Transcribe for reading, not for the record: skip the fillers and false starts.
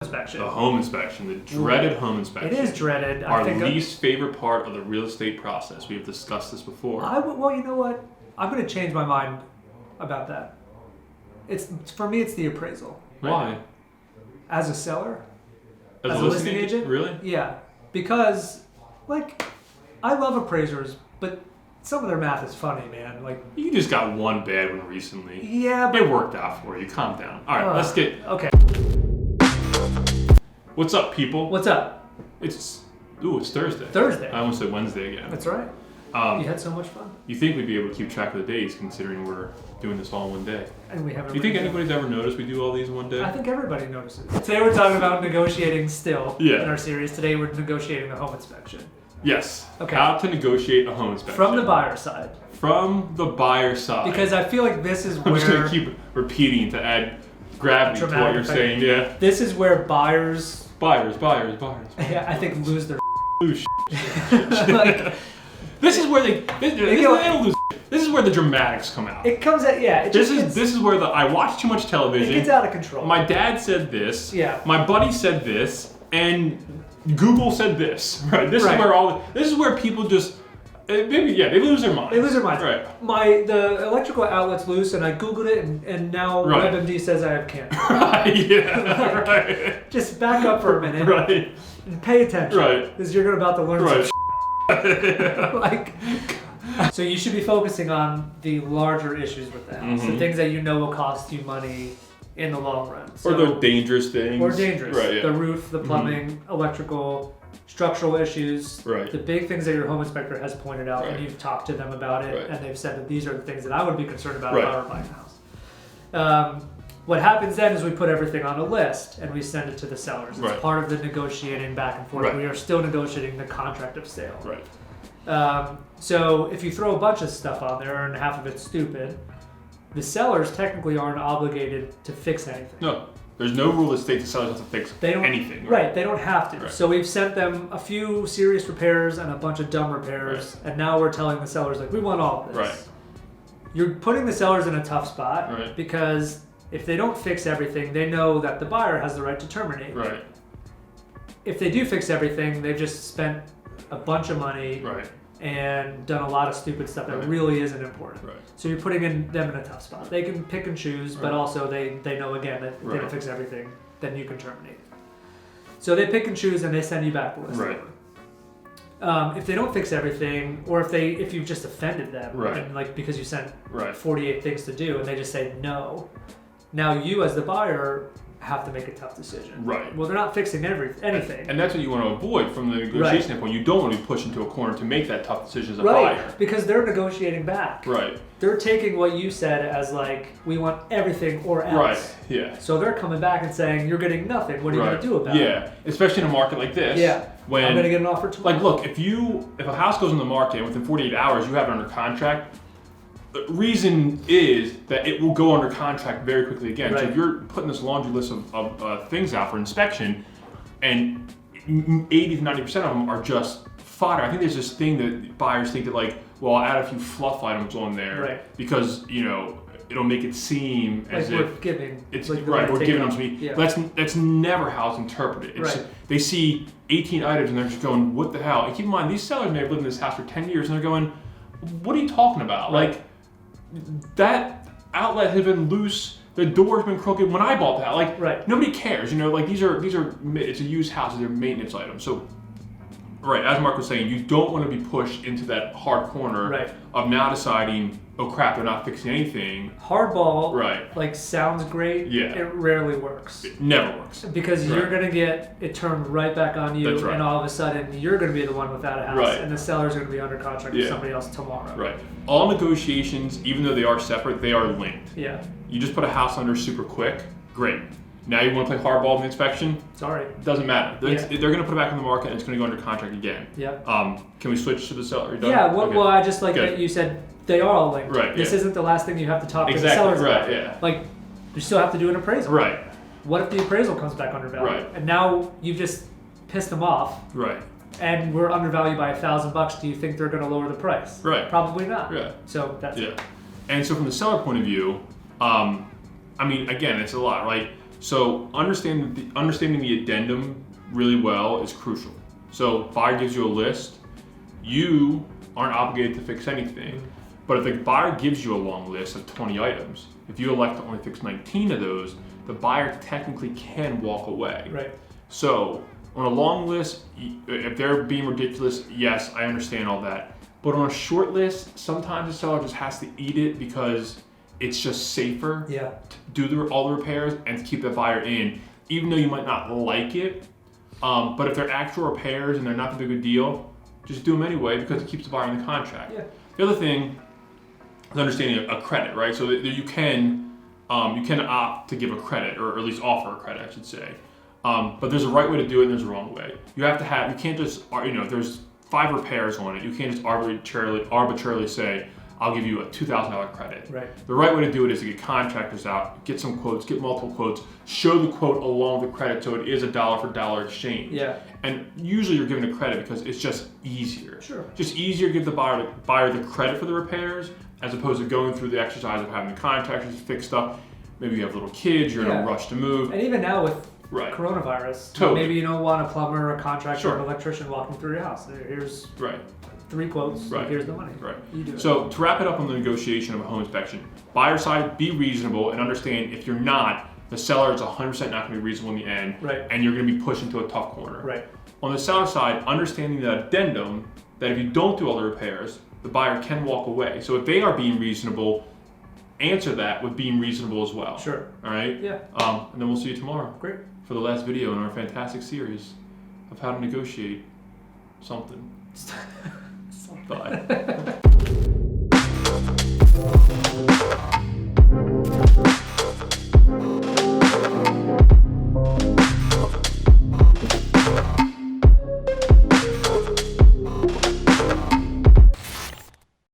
inspection. The home inspection, the dreaded home inspection. It is dreaded. Our least favorite part of the real estate process. We have discussed this before. Well, you know what? I'm going to change my mind about that. For me, it's the appraisal. Why? As a seller? As a listing agent? Really? Yeah. Because, I love appraisers, but some of their math is funny, man. You just got one bad one recently. Yeah, but... It worked out for you. Calm down. All right, let's get... Okay. What's up, people? What's up? It's Thursday. Thursday. I almost said Wednesday again. That's right. You had so much fun. You think we'd be able to keep track of the days, considering we're doing this all in one day. And we haven't. Do you think anybody's ever noticed we do all these in one day? I think everybody notices. Today we're talking about negotiating still in our series. Today we're negotiating the home inspection. Yes. Okay. How to negotiate a home inspection. From the buyer side. From the buyer side. Because I feel like this is where... I'm just going to keep repeating to add gravity to what you're saying. Yeah. This is where buyers... Buyers. Yeah, I think lose their... Lose This is where they don't lose. This is where the dramatics come out. It comes at This is where I watch too much television. It gets out of control. My dad said this. Yeah. My buddy said this, and Google said this. Right. This is where people just they lose their minds. They lose their minds. Right. The electrical outlet's loose, and I googled it, and now WebMD says I have cancer. Right. Yeah. Right. Just back up for a minute. Right. And pay attention. Right. Because you're about to learn some. So you should be focusing on the larger issues with the house, the things that you know will cost you money in the long run. Or the dangerous things. Right, yeah. The roof, the plumbing, electrical, structural issues. Right. The big things that your home inspector has pointed out, and you've talked to them about it, and they've said that these are the things that I would be concerned about if I were buying a house. What happens then is we put everything on a list and we send it to the sellers. It's part of the negotiating back and forth. We are still negotiating the contract of sale. Right. So if you throw a bunch of stuff on there and half of it's stupid, the sellers technically aren't obligated to fix anything. No. There's no rule that states the sellers have to fix anything. Right, they don't have to. Right. So we've sent them a few serious repairs and a bunch of dumb repairs, and now we're telling the sellers, we want all of this. Right. You're putting the sellers in a tough spot because if they don't fix everything, they know that the buyer has the right to terminate. Right. If they do fix everything, they've just spent a bunch of money and done a lot of stupid stuff that really isn't important. Right. So you're putting them in a tough spot. They can pick and choose, but also they know, again, that if they don't fix everything, then you can terminate it. So they pick and choose and they send you back the list. Right. If they don't fix everything, or if you've just offended them, and because you sent 48 things to do and they just say no, now you as the buyer have to make a tough decision. Right. Well, they're not fixing anything. And that's what you want to avoid from the negotiation standpoint. You don't want to be pushed into a corner to make that tough decision as a buyer. Because they're negotiating back. Right. They're taking what you said as we want everything or else. Right, yeah. So they're coming back and saying, you're getting nothing. What are you going to do about it? Yeah, especially in a market like this. Yeah. When, I'm going to get an offer tomorrow. Look, if a house goes on the market and within 48 hours you have it under contract, the reason is that it will go under contract very quickly again. So if you're putting this laundry list of things out for inspection, and 80 to 90% of them are just fodder. I think there's this thing that buyers think that I'll add a few fluff items on there because it'll make it seem as we're if giving. We're giving them to me. Yeah. That's never how it's interpreted. They see 18 items and they're just going, what the hell? And keep in mind, these sellers may have lived in this house for 10 years and they're going, what are you talking about? That outlet has been loose. The door's been crooked when I bought the house. Nobody cares. These are it's a used house. They're maintenance items. So, as Mark was saying, you don't want to be pushed into that hard corner of now deciding, oh crap, they're not fixing anything. Hardball, sounds great. Yeah. It rarely works. It never works. Because you're going to get it turned right back on you, and all of a sudden you're going to be the one without a house, and the seller's going to be under contract with somebody else tomorrow. Right. All negotiations, even though they are separate, they are linked. Yeah. You just put a house under super quick, great. Now you want to play hardball in the inspection? Sorry. Doesn't matter. They're going to put it back on the market and it's going to go under contract again. Yeah. Can we switch to the seller? Yeah, well, I just that you said they are all linked. Right. This isn't the last thing you have to talk to the sellers about. Yeah. You still have to do an appraisal. Right. What if the appraisal comes back undervalued? Right. And now you've just pissed them off. Right. And we're undervalued by $1,000. Do you think they're going to lower the price? Right. Probably not. Yeah. So that's And so from the seller point of view, again, it's a lot, right? So understanding the addendum really well is crucial. So buyer gives you a list, you aren't obligated to fix anything. But if the buyer gives you a long list of 20 items, if you elect to only fix 19 of those, the buyer technically can walk away. Right. So on a long list, if they're being ridiculous, yes, I understand all that. But on a short list, sometimes the seller just has to eat it because it's just safer to do all the repairs and to keep the buyer in, even though you might not like it. But if they're actual repairs and they're not the big deal, just do them anyway because it keeps the buyer in the contract. Yeah. The other thing is understanding a credit, right? So that you can opt to give a credit, or at least offer a credit, I should say. But there's a right way to do it and there's a wrong way. You can't just, if there's 5 repairs on it, you can't just arbitrarily say, I'll give you a $2,000 credit. Right. The right way to do it is to get contractors out, get some quotes, get multiple quotes, show the quote along with the credit so it is a dollar for dollar exchange. Yeah. And usually you're given a credit because it's just easier. Sure. Just easier to give the buyer the credit for the repairs as opposed to going through the exercise of having the contractors fix stuff. Maybe you have little kids, you're in a rush to move. And even now with coronavirus, maybe you don't want a plumber, a contractor, or an electrician walking through your house. Here's 3 quotes, here's the money. Right. You do it. So to wrap it up on the negotiation of a home inspection, buyer side, be reasonable and understand if you're not, the seller is 100% not going to be reasonable in the end, and you're going to be pushed into a tough corner. Right. On the seller side, understanding the addendum that if you don't do all the repairs, the buyer can walk away. So if they are being reasonable, answer that with being reasonable as well. Sure. All right? Yeah. And then we'll see you tomorrow. Great. For the last video in our fantastic series of how to negotiate something. Bye.